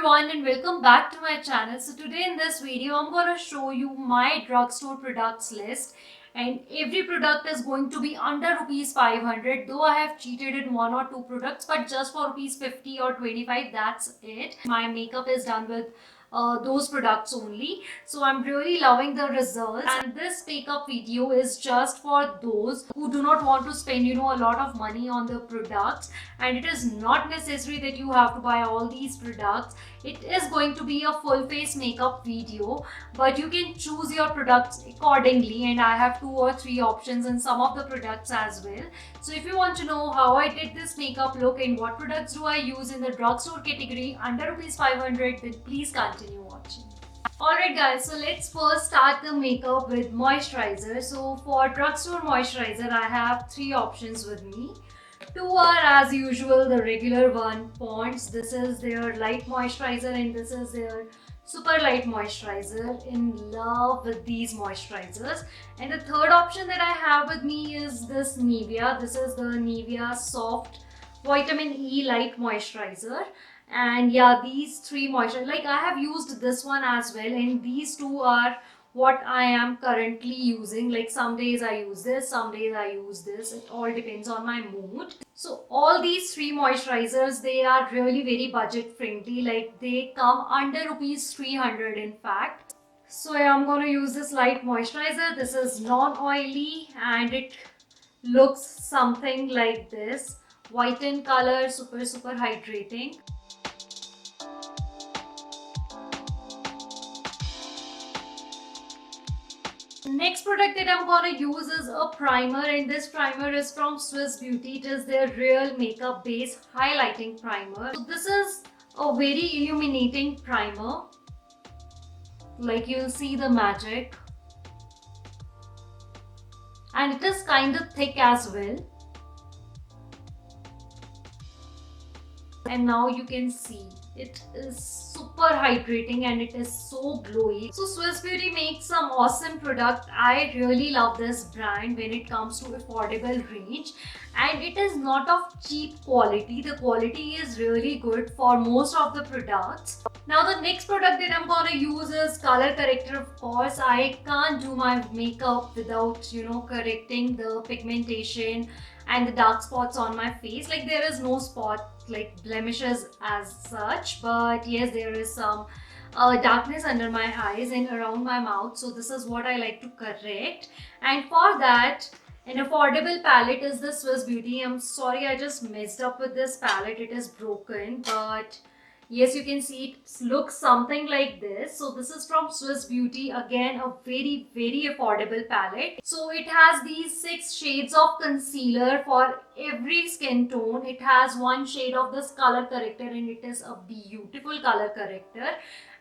everyone and welcome back to my channel. So today in this video I'm going to show you my drugstore products list, and every product is going to be under rupees 500, though I have cheated in one or two products, but just for rupees 50 or 25, that's it. My makeup is done with those products only, so I'm really loving the results, and this makeup video is just for those who do not want to spend a lot of money on the products. And it is not necessary that you have to buy all these products. It is going to be a full face makeup video, but you can choose your products accordingly, and I have 2 or 3 options in some of the products as well. So if you want to know how I did this makeup look and what products do I use in the drugstore category under rupees 500, then please continue watching. Alright guys, so let's first start the makeup with moisturizer. So for drugstore moisturizer, I have 3 options with me. 2 are as usual the regular one, Pond's. This is their light moisturizer and this is their super light moisturizer. In love with these moisturizers. And the third option that I have with me is this Nivea. This is the Nivea Soft Vitamin E Light Moisturizer. And yeah, these 3 moisturizers, like I have used this one as well, and these 2 are what I am currently using. Like some days I use this, some days I use this. It all depends on my mood. So all these 3 moisturizers, they are really very budget friendly. Like they come under rupees 300 in fact. So yeah, I'm gonna use this light moisturizer. This is non-oily and it looks something like this. White in color, super hydrating. Next product that I'm gonna use is a primer, and this primer is from Swiss Beauty. It is their Real Makeup Base Highlighting Primer. So this is a very illuminating primer. Like you'll see the magic. And it is kind of thick as well. And now you can see it is super hydrating and it is so glowy. So Swiss Beauty makes some awesome product. I really love this brand when it comes to affordable range, and it is not of cheap quality. The quality is really good for most of the products. Now the next product that I'm gonna use is color corrector. Of course, I can't do my makeup without correcting the pigmentation and the dark spots on my face. Like there is no spot like blemishes as such, but yes, there is some darkness under my eyes and around my mouth. So this is what I like to correct, and for that an affordable palette is the Swiss Beauty. I'm sorry, I just messed up with this palette. It is broken, but yes, you can see it looks something like this. So this is from Swiss Beauty. Again, a very affordable palette. So it has these 6 shades of concealer for every skin tone. It has 1 shade of this color corrector, and it is a beautiful color corrector.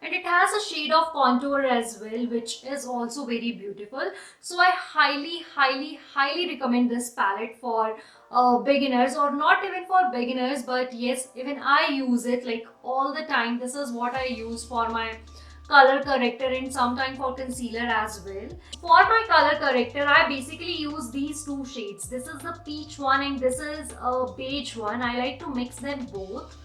And it has a shade of contour as well, which is also very beautiful. So I highly recommend this palette for beginners, or not even for beginners, but yes, even I use it like all the time. This is what I use for my color corrector and sometimes for concealer as well. For my color corrector, I basically use these 2 shades. This is the peach one and this is a beige one. I like to mix them both,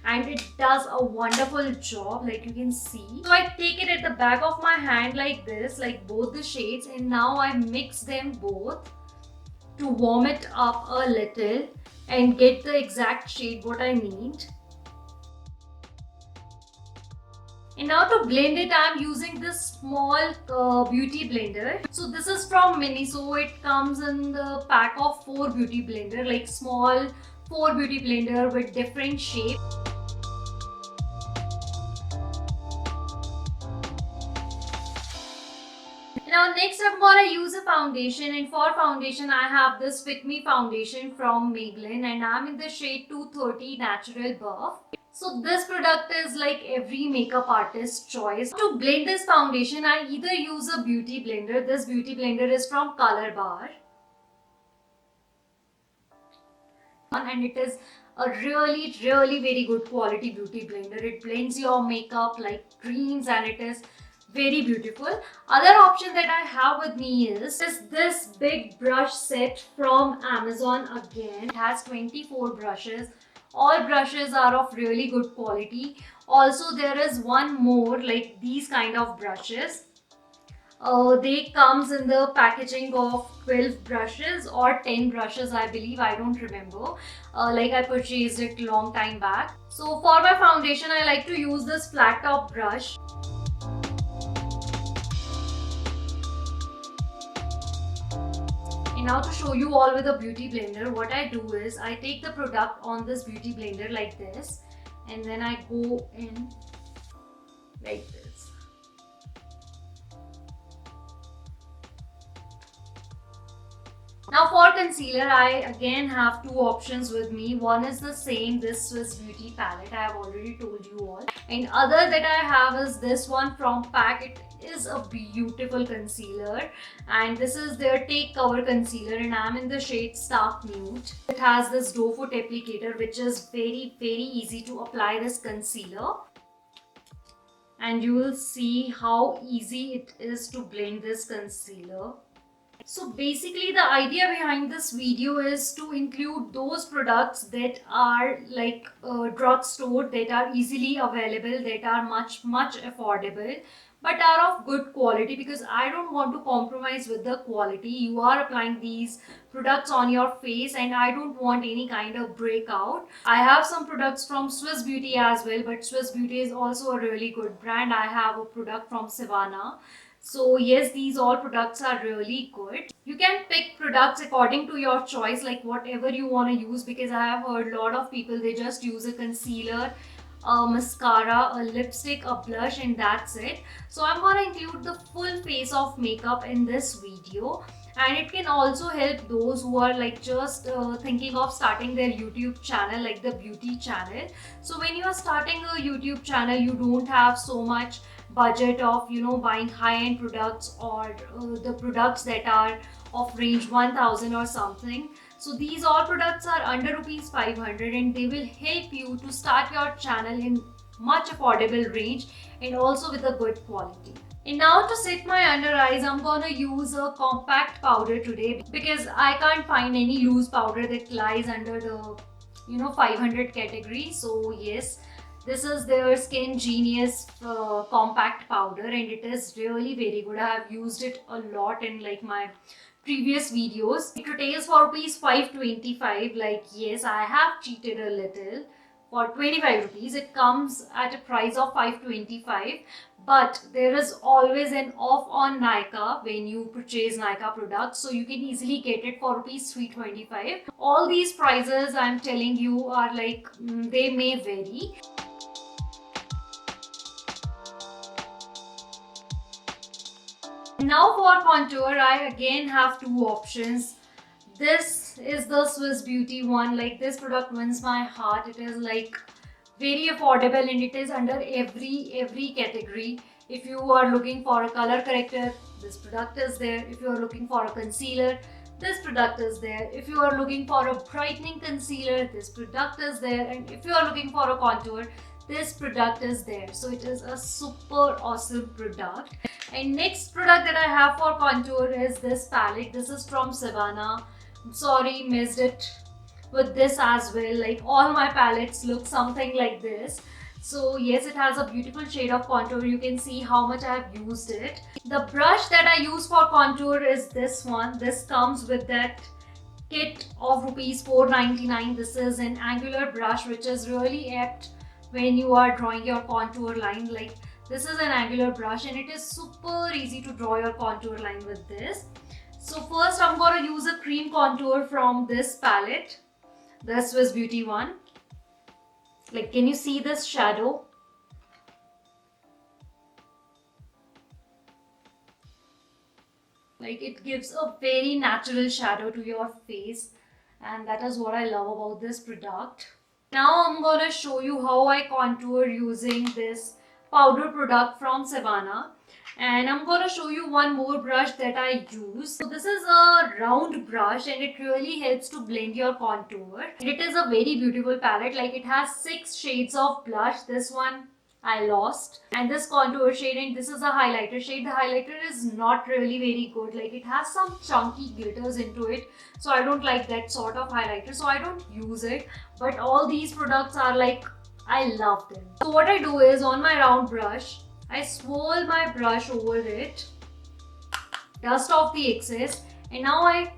and it does a wonderful job, like you can see. So I take it at the back of my hand like this, like both the shades, and now I mix them both to warm it up a little and get the exact shade what I need. And now to blend it, I am using this small beauty blender. So this is from Miniso. It comes in the pack of 4 beauty blender, like small 4 beauty blender with different shape. Now next I'm gonna use a foundation, and for foundation I have this Fit Me foundation from Maybelline, and I'm in the shade 230 Natural Buff. So this product is like every makeup artist's choice. To blend this foundation, I either use a beauty blender. This beauty blender is from Color Bar, and it is a really very good quality beauty blender. It blends your makeup like dreams, and it is very beautiful. Other option that I have with me is this big brush set from Amazon. Again, it has 24 brushes. All brushes are of really good quality. Also, there is one more like these kind of brushes. They comes in the packaging of 12 brushes or 10 brushes, I believe. I don't remember. Like I purchased it long time back. So for my foundation, I like to use this flat top brush. And now to show you all with a beauty blender, what I do is I take the product on this beauty blender like this, and then I go in like this. Now for concealer, I again have two options with me. One is the same, this Swiss Beauty palette, I have already told you all. And other that I have is this one from PAC. It is a beautiful concealer, and this is their Take Cover concealer, and I'm in the shade Stark Nude. It has this doe foot applicator, which is very easy to apply this concealer. And you will see how easy it is to blend this concealer. So basically the idea behind this video is to include those products that are like drugstore, that are easily available, that are much affordable, but are of good quality, because I don't want to compromise with the quality. You are applying these products on your face and I don't want any kind of breakout. I have some products from Swiss Beauty as well, but Swiss Beauty is also a really good brand. I have a product from Savannah. So yes, these all products are really good. You can pick products according to your choice, like whatever you want to use, because I have heard a lot of people, they just use a concealer, a mascara, a lipstick, a blush, and that's it. So I'm gonna include the full face of makeup in this video, and it can also help those who are like just thinking of starting their YouTube channel, like the beauty channel. So when you are starting a YouTube channel, you don't have so much budget of buying high-end products or the products that are of range 1000 or something. So these all products are under rupees 500, and they will help you to start your channel in much affordable range and also with a good quality. And now to set my under eyes, I'm gonna use a compact powder today, because I can't find any loose powder that lies under the 500 category. So yes, this is their Skin Genius compact powder, and it is really very good. I have used it a lot in like my previous videos. It retails for rupees 525. Like yes, I have cheated a little. For 25 rupees, it comes at a price of 525. But there is always an off on Nykaa when you purchase Nykaa products, so you can easily get it for rupees 325. All these prices I'm telling you are like they may vary. Now for contour, I again have two options. This is the Swiss Beauty one. Like this product wins my heart. It is like very affordable and it is under every category. If you are looking for a color corrector, this product is there. If you are looking for a concealer, this product is there. If you are looking for a brightening concealer, this product is there. And if you are looking for a contour, this product is there. So it is a super awesome product. And next product that I have for contour is this palette. This is from Savannah. I'm sorry, missed it with this as well. Like all my palettes look something like this. So yes, it has a beautiful shade of contour. You can see how much I have used it. The brush that I use for contour is this one. This comes with that kit of rupees 499. This is an angular brush which is really apt when you are drawing your contour line. Like this is an angular brush and it is super easy to draw your contour line with this. So first I'm going to use a cream contour from this palette, the Swiss Beauty one. Like, can you see this shadow? Like it gives a very natural shadow to your face, and that is what I love about this product. Now I'm going to show you how I contour using this powder product from Savannah, and I'm going to show you one more brush that I use. So this is a round brush and it really helps to blend your contour. It is a very beautiful palette. Like it has 6 shades of blush. This one I lost, and this contour shade, and this is a highlighter shade. The highlighter is not really very good. Like it has some chunky glitters into it, so I don't like that sort of highlighter, so I don't use it. But all these products are like, I love them. So what I do is, on my round brush, I swirl my brush over it, dust off the excess, and now I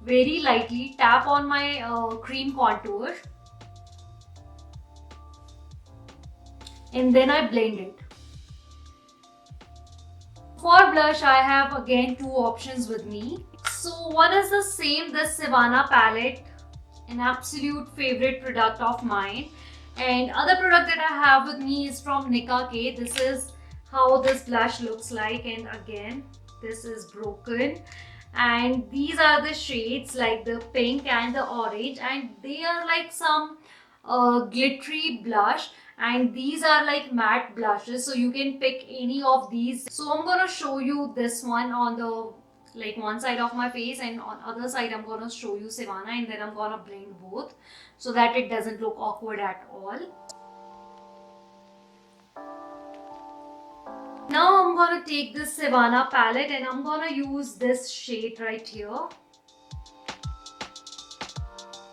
very lightly tap on my cream contour, and then I blend it. For blush, I have again two options with me. So one is the same, this Savannah palette, an absolute favorite product of mine. And other product that I have with me is from Nicka K. This is how this blush looks like, and again, this is broken. And these are the shades like the pink and the orange, and they are like some glittery blush, and these are like matte blushes, so you can pick any of these. So I'm gonna show you this one on the like one side of my face, and on other side I'm gonna show you Savannah, and then I'm gonna blend both so that it doesn't look awkward at all. Now I'm gonna take this Savannah palette and I'm gonna use this shade right here.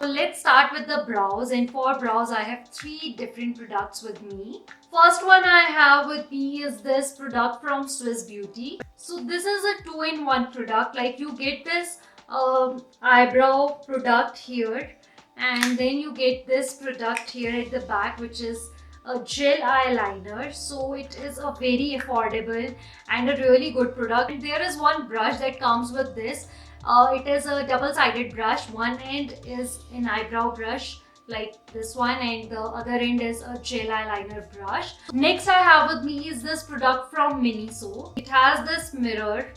So let's start with the brows, and for brows I have three different products with me. First one I have with me is this product from Swiss Beauty. So this is a 2-in-1 product, like you get this eyebrow product here, and then you get this product here at the back, which is a gel eyeliner. So it is a very affordable and a really good product. And there is one brush that comes with this. It is a double-sided brush. One end is an eyebrow brush like this one, and the other end is a gel eyeliner brush. Next I have with me is this product from Miniso. It has this mirror,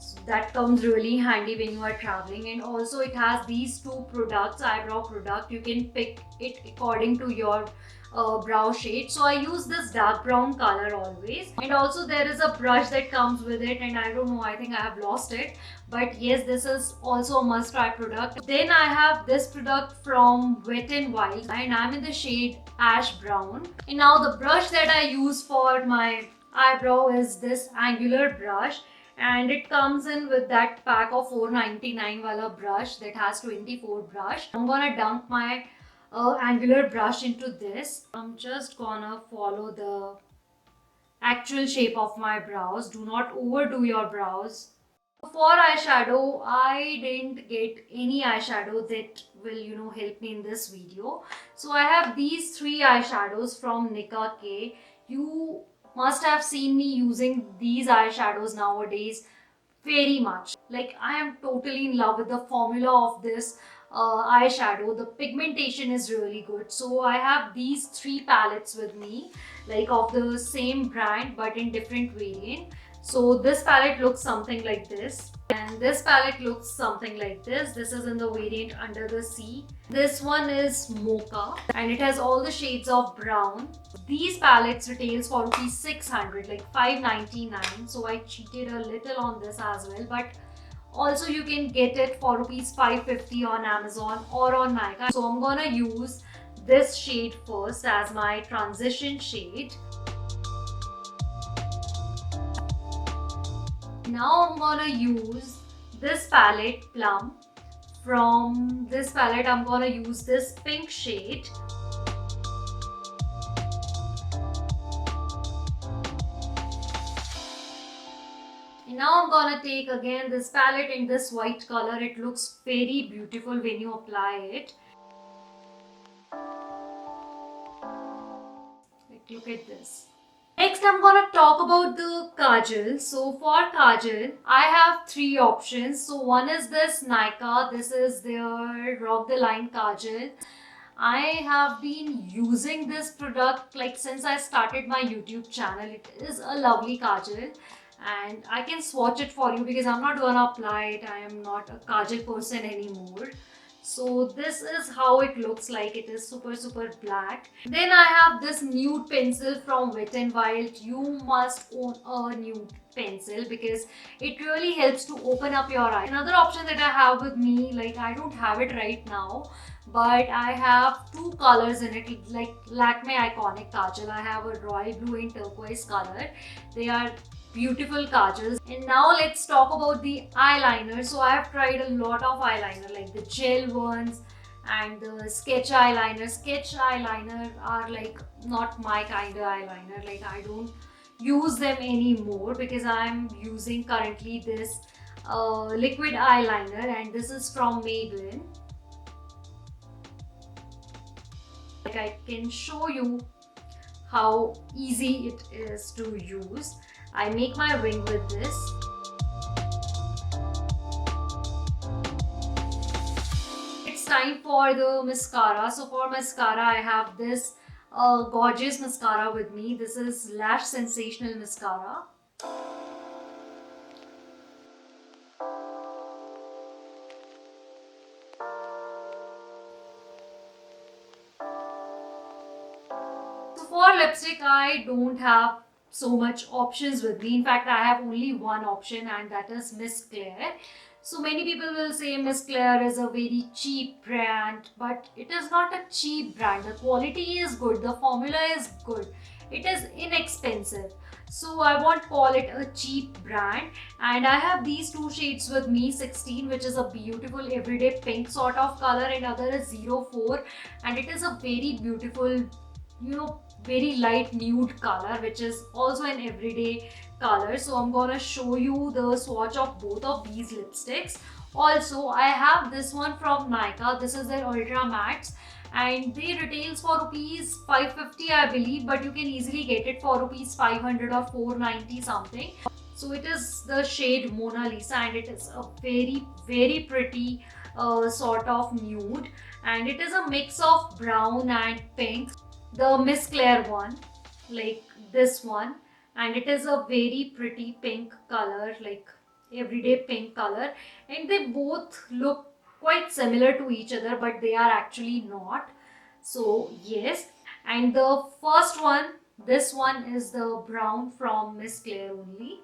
so that comes really handy when you are traveling, and also it has these two products, eyebrow product. You can pick it according to your brow shade. So I use this dark brown color always, and also there is a brush that comes with it, and I don't know, I think I have lost it, but yes, this is also a must try product. Then I have this product from Wet n Wild, and I'm in the shade ash brown. And now the brush that I use for my eyebrow is this angular brush, and it comes in with that pack of 499 wala brush that has 24 brush. I'm gonna dunk my angular brush into this. I'm just gonna follow the actual shape of my brows. Do not overdo your brows. For eyeshadow, I didn't get any eyeshadow that will help me in this video. So I have these three eyeshadows from Nicka K. You must have seen me using these eyeshadows nowadays very much. Like, I am totally in love with the formula of this eyeshadow. The pigmentation is really good. So I have these three palettes with me, like of the same brand but in different variant. So this palette looks something like this, and this palette looks something like this. This is in the variant Under the Sea. This one is Mocha, and it has all the shades of brown. These palettes retails for rupees 600, like 599. So I cheated a little on this as well, but also you can get it for rupees 550 on Amazon or on Nykaa. So I'm gonna use this shade first as my transition shade. Now I'm gonna use this palette, Plum. From this palette I'm gonna use this pink shade. And now I'm gonna take again this palette in this white color. It looks very beautiful when you apply it. Like, look at this. Next, I'm gonna talk about the kajal. So for kajal, I have three options. So one is this Nykaa. This is their Rock the Line kajal. I have been using this product like since I started my YouTube channel. It is a lovely kajal, and I can swatch it for you because I'm not gonna apply it. I am not a kajal person anymore. So this is how it looks like. It is super black. Then I have this nude pencil from Wet n Wild. You must own a nude pencil because it really helps to open up your eye. Another option that I have with me, like I don't have it right now, but I have two colors in it, like Lakme Iconic Kajal. I have a royal blue and turquoise color. They are beautiful kajals. And now let's talk about the eyeliner. So I have tried a lot of eyeliner, like the gel ones, and the sketch eyeliner. Sketch eyeliner are like not my kind of eyeliner. Like I don't use them anymore because I'm using currently this liquid eyeliner, and this is from Maybelline. Like I can show you how easy it is to use. I make my wing with this. It's time for the mascara. So for mascara, I have this gorgeous mascara with me. This is Lash Sensational Mascara. So for lipstick, I don't have so much options with me. In fact, I have only one option, and that is Miss Claire. So many people will say Miss Claire is a very cheap brand, but it is not a cheap brand. The quality is good, the formula is good, it is inexpensive. So I won't call it a cheap brand. And I have these two shades with me, 16, which is a beautiful everyday pink sort of color, and other is 04, and it is a very beautiful, very light nude color, which is also an everyday color. So I'm gonna show you the swatch of both of these lipsticks. Also, I have this one from Nykaa. This is their Ultra Mattes, and they retails for rupees 550, I believe, but you can easily get it for rupees 500 or 490 something. So it is the shade Mona Lisa, and it is a very pretty sort of nude, and it is a mix of brown and pink. The Miss Claire one, like this one, and it is a very pretty pink color, like everyday pink color, and they both look quite similar to each other, but they are actually not. So yes, and the first one, this one is the brown from Miss Claire only,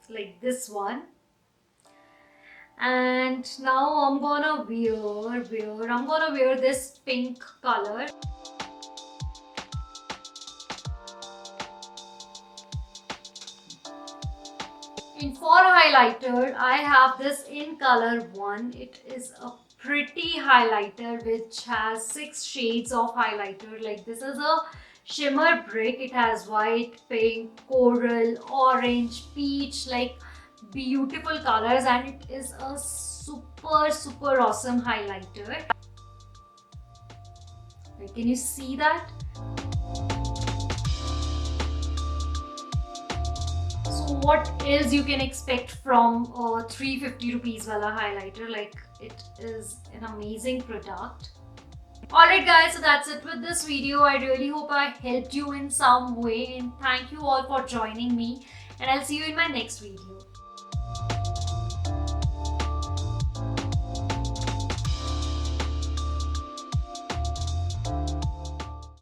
like this one. And now I'm gonna wear this pink color. And for highlighter, I have this in color one. It is a pretty highlighter which has 6 shades of highlighter. Like this is a shimmer brick. It has white, pink, coral, orange, peach, like beautiful colors, and it is a super awesome highlighter. Like, can you see that? So what else you can expect from a 350 rupees wala highlighter? Like, it is an amazing product. Alright guys, so that's it with this video. I really hope I helped you in some way, and thank you all for joining me, and I'll see you in my next video.